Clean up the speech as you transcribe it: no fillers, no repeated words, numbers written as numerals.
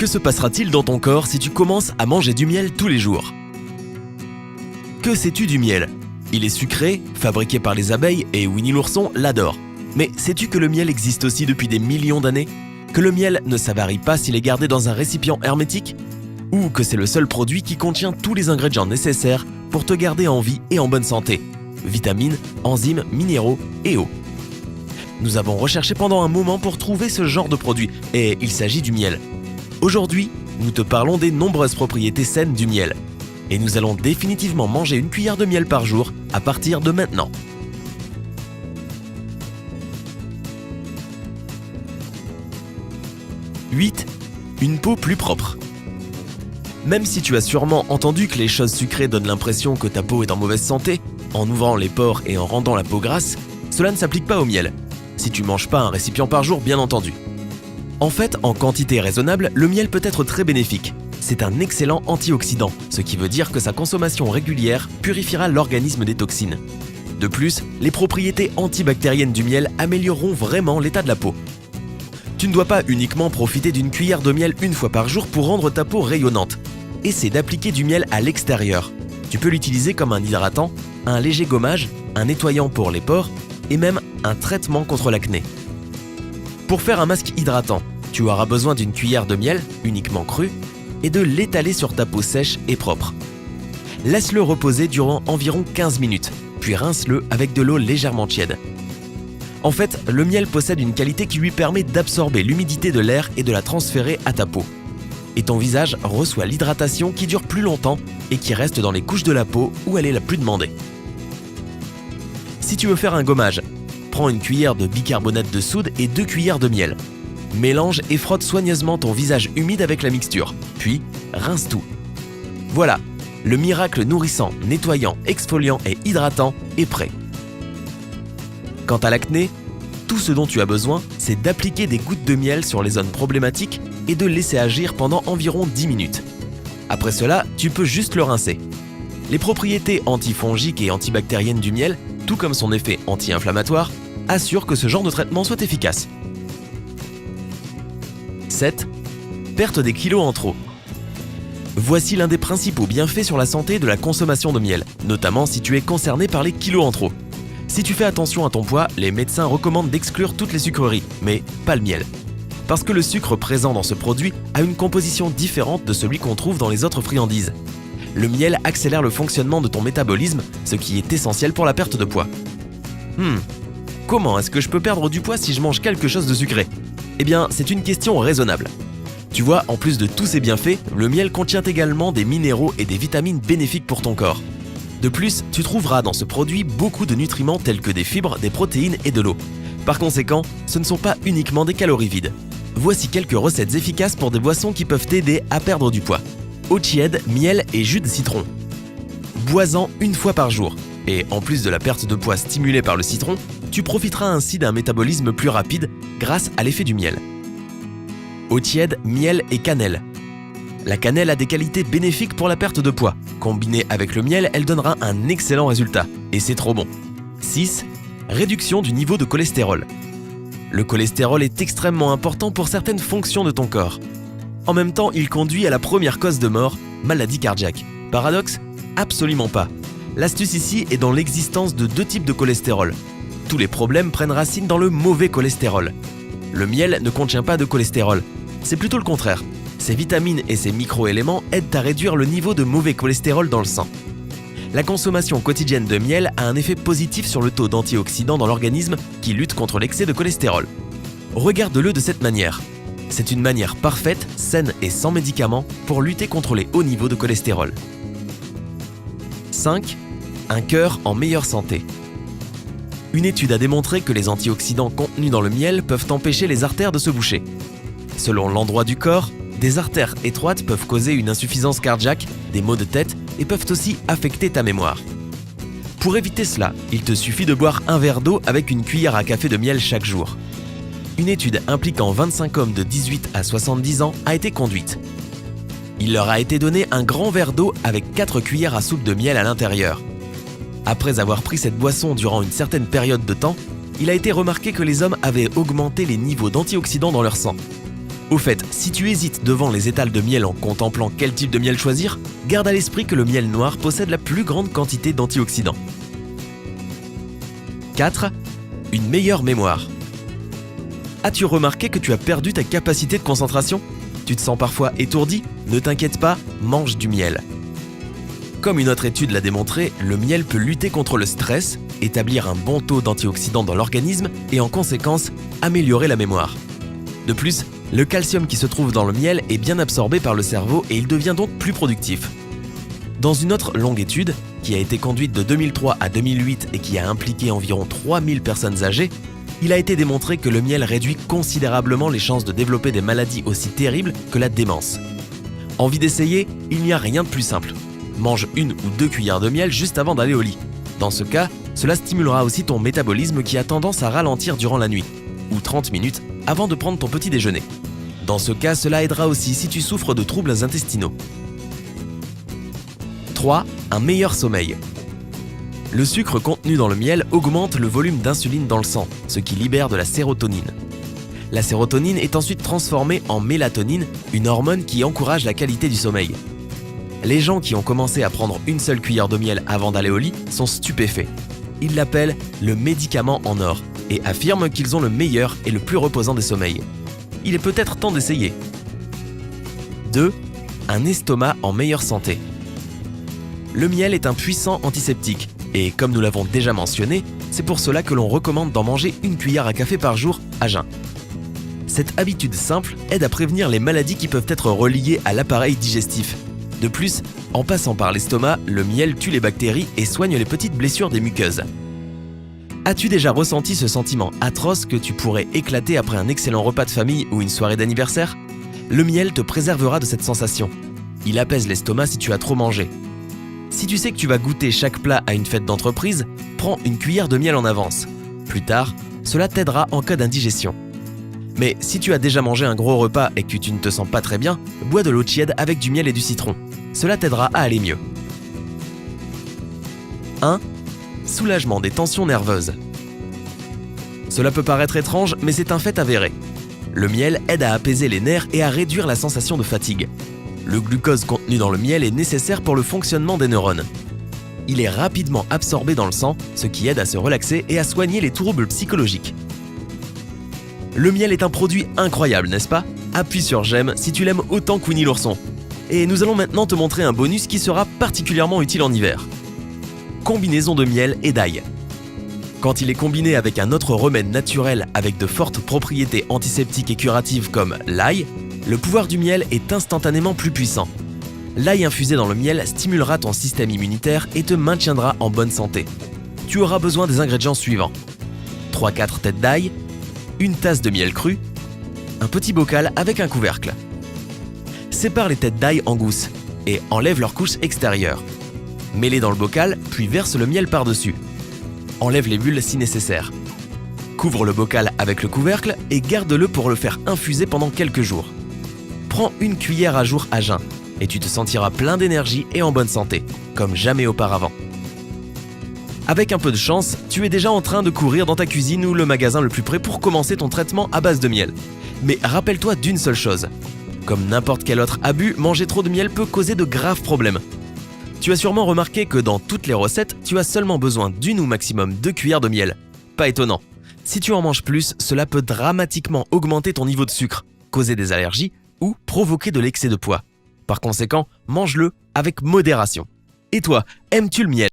Que se passera-t-il dans ton corps si tu commences à manger du miel tous les jours? Que sais-tu du miel? Il est sucré, fabriqué par les abeilles et Winnie l'ourson l'adore. Mais sais-tu que le miel existe aussi depuis des millions d'années? Que le miel ne s'avarie pas s'il est gardé dans un récipient hermétique? Ou que c'est le seul produit qui contient tous les ingrédients nécessaires pour te garder en vie et en bonne santé? Vitamines, enzymes, minéraux et eau. Nous avons recherché pendant un moment pour trouver ce genre de produit et il s'agit du miel. Aujourd'hui, nous te parlons des nombreuses propriétés saines du miel. Et nous allons définitivement manger une cuillère de miel par jour à partir de maintenant. 8. Une peau plus propre. Même si tu as sûrement entendu que les choses sucrées donnent l'impression que ta peau est en mauvaise santé, en ouvrant les pores et en rendant la peau grasse, cela ne s'applique pas au miel. Si tu manges pas un récipient par jour, bien entendu. En fait, en quantité raisonnable, le miel peut être très bénéfique. C'est un excellent antioxydant, ce qui veut dire que sa consommation régulière purifiera l'organisme des toxines. De plus, les propriétés antibactériennes du miel amélioreront vraiment l'état de la peau. Tu ne dois pas uniquement profiter d'une cuillère de miel une fois par jour pour rendre ta peau rayonnante. Essaie d'appliquer du miel à l'extérieur. Tu peux l'utiliser comme un hydratant, un léger gommage, un nettoyant pour les pores et même un traitement contre l'acné. Pour faire un masque hydratant, tu auras besoin d'une cuillère de miel, uniquement crue, et de l'étaler sur ta peau sèche et propre. Laisse-le reposer durant environ 15 minutes, puis rince-le avec de l'eau légèrement tiède. En fait, le miel possède une qualité qui lui permet d'absorber l'humidité de l'air et de la transférer à ta peau. Et ton visage reçoit l'hydratation qui dure plus longtemps et qui reste dans les couches de la peau où elle est la plus demandée. Si tu veux faire un gommage, prends une cuillère de bicarbonate de soude et 2 cuillères de miel. Mélange et frotte soigneusement ton visage humide avec la mixture, puis rince tout. Voilà, le miracle nourrissant, nettoyant, exfoliant et hydratant est prêt. Quant à l'acné, tout ce dont tu as besoin, c'est d'appliquer des gouttes de miel sur les zones problématiques et de laisser agir pendant environ 10 minutes. Après cela, tu peux juste le rincer. Les propriétés antifongiques et antibactériennes du miel, tout comme son effet anti-inflammatoire, assurent que ce genre de traitement soit efficace. 7. Perte des kilos en trop. Voici l'un des principaux bienfaits sur la santé de la consommation de miel, notamment si tu es concerné par les kilos en trop. Si tu fais attention à ton poids, les médecins recommandent d'exclure toutes les sucreries, mais pas le miel. Parce que le sucre présent dans ce produit a une composition différente de celui qu'on trouve dans les autres friandises. Le miel accélère le fonctionnement de ton métabolisme, ce qui est essentiel pour la perte de poids. Comment est-ce que je peux perdre du poids si je mange quelque chose de sucré? Eh bien, c'est une question raisonnable. Tu vois, en plus de tous ces bienfaits, le miel contient également des minéraux et des vitamines bénéfiques pour ton corps. De plus, tu trouveras dans ce produit beaucoup de nutriments tels que des fibres, des protéines et de l'eau. Par conséquent, ce ne sont pas uniquement des calories vides. Voici quelques recettes efficaces pour des boissons qui peuvent t'aider à perdre du poids. Eau tiède, miel et jus de citron. Bois-en une fois par jour. Et en plus de la perte de poids stimulée par le citron, tu profiteras ainsi d'un métabolisme plus rapide grâce à l'effet du miel. Eau tiède, miel et cannelle. La cannelle a des qualités bénéfiques pour la perte de poids. Combinée avec le miel, elle donnera un excellent résultat. Et c'est trop bon. 6. Réduction du niveau de cholestérol. Le cholestérol est extrêmement important pour certaines fonctions de ton corps. En même temps, il conduit à la première cause de mort, maladie cardiaque. Paradoxe? Absolument pas. L'astuce ici est dans l'existence de 2 types de cholestérol. Tous les problèmes prennent racine dans le mauvais cholestérol. Le miel ne contient pas de cholestérol. C'est plutôt le contraire. Ces vitamines et ces micro-éléments aident à réduire le niveau de mauvais cholestérol dans le sang. La consommation quotidienne de miel a un effet positif sur le taux d'antioxydants dans l'organisme qui lutte contre l'excès de cholestérol. Regarde-le de cette manière. C'est une manière parfaite, saine et sans médicaments pour lutter contre les hauts niveaux de cholestérol. 5. Un cœur en meilleure santé. Une étude a démontré que les antioxydants contenus dans le miel peuvent empêcher les artères de se boucher. Selon l'endroit du corps, des artères étroites peuvent causer une insuffisance cardiaque, des maux de tête et peuvent aussi affecter ta mémoire. Pour éviter cela, il te suffit de boire un verre d'eau avec une cuillère à café de miel chaque jour. Une étude impliquant 25 hommes de 18 à 70 ans a été conduite. Il leur a été donné un grand verre d'eau avec 4 cuillères à soupe de miel à l'intérieur. Après avoir pris cette boisson durant une certaine période de temps, il a été remarqué que les hommes avaient augmenté les niveaux d'antioxydants dans leur sang. Au fait, si tu hésites devant les étals de miel en contemplant quel type de miel choisir, garde à l'esprit que le miel noir possède la plus grande quantité d'antioxydants. 4. Une meilleure mémoire. As-tu remarqué que tu as perdu ta capacité de concentration ? Tu te sens parfois étourdi ? Ne t'inquiète pas, mange du miel. Comme une autre étude l'a démontré, le miel peut lutter contre le stress, établir un bon taux d'antioxydants dans l'organisme et en conséquence, améliorer la mémoire. De plus, le calcium qui se trouve dans le miel est bien absorbé par le cerveau et il devient donc plus productif. Dans une autre longue étude, qui a été conduite de 2003 à 2008 et qui a impliqué environ 3000 personnes âgées, il a été démontré que le miel réduit considérablement les chances de développer des maladies aussi terribles que la démence. Envie d'essayer ? Il n'y a rien de plus simple. Mange 1 ou 2 cuillères de miel juste avant d'aller au lit. Dans ce cas, cela stimulera aussi ton métabolisme qui a tendance à ralentir durant la nuit, ou 30 minutes avant de prendre ton petit déjeuner. Dans ce cas, cela aidera aussi si tu souffres de troubles intestinaux. 3. Un meilleur sommeil. Le sucre contenu dans le miel augmente le volume d'insuline dans le sang, ce qui libère de la sérotonine. La sérotonine est ensuite transformée en mélatonine, une hormone qui encourage la qualité du sommeil. Les gens qui ont commencé à prendre une seule cuillère de miel avant d'aller au lit sont stupéfaits. Ils l'appellent le médicament en or et affirment qu'ils ont le meilleur et le plus reposant des sommeils. Il est peut-être temps d'essayer. 2. Un estomac en meilleure santé. Le miel est un puissant antiseptique et comme nous l'avons déjà mentionné, c'est pour cela que l'on recommande d'en manger une cuillère à café par jour à jeun. Cette habitude simple aide à prévenir les maladies qui peuvent être reliées à l'appareil digestif. De plus, en passant par l'estomac, le miel tue les bactéries et soigne les petites blessures des muqueuses. As-tu déjà ressenti ce sentiment atroce que tu pourrais éclater après un excellent repas de famille ou une soirée d'anniversaire ? Le miel te préservera de cette sensation. Il apaise l'estomac si tu as trop mangé. Si tu sais que tu vas goûter chaque plat à une fête d'entreprise, prends une cuillère de miel en avance. Plus tard, cela t'aidera en cas d'indigestion. Mais si tu as déjà mangé un gros repas et que tu ne te sens pas très bien, bois de l'eau tiède avec du miel et du citron. Cela t'aidera à aller mieux. 1. Soulagement des tensions nerveuses. Cela peut paraître étrange, mais c'est un fait avéré. Le miel aide à apaiser les nerfs et à réduire la sensation de fatigue. Le glucose contenu dans le miel est nécessaire pour le fonctionnement des neurones. Il est rapidement absorbé dans le sang, ce qui aide à se relaxer et à soigner les troubles psychologiques. Le miel est un produit incroyable, n'est-ce pas ? Appuie sur j'aime si tu l'aimes autant que Winnie l'ourson. Et nous allons maintenant te montrer un bonus qui sera particulièrement utile en hiver. Combinaison de miel et d'ail. Quand il est combiné avec un autre remède naturel avec de fortes propriétés antiseptiques et curatives comme l'ail, le pouvoir du miel est instantanément plus puissant. L'ail infusé dans le miel stimulera ton système immunitaire et te maintiendra en bonne santé. Tu auras besoin des ingrédients suivants. 3-4 têtes d'ail, une tasse de miel cru, un petit bocal avec un couvercle. Sépare les têtes d'ail en gousses et enlève leur couche extérieure. Mets-les dans le bocal, puis verse le miel par-dessus. Enlève les bulles si nécessaire. Couvre le bocal avec le couvercle et garde-le pour le faire infuser pendant quelques jours. Prends une cuillère à jour à jeun et tu te sentiras plein d'énergie et en bonne santé, comme jamais auparavant. Avec un peu de chance, tu es déjà en train de courir dans ta cuisine ou le magasin le plus près pour commencer ton traitement à base de miel. Mais rappelle-toi d'une seule chose. Comme n'importe quel autre abus, manger trop de miel peut causer de graves problèmes. Tu as sûrement remarqué que dans toutes les recettes, tu as seulement besoin d'une ou maximum 2 cuillères de miel. Pas étonnant. Si tu en manges plus, cela peut dramatiquement augmenter ton niveau de sucre, causer des allergies ou provoquer de l'excès de poids. Par conséquent, mange-le avec modération. Et toi, aimes-tu le miel ?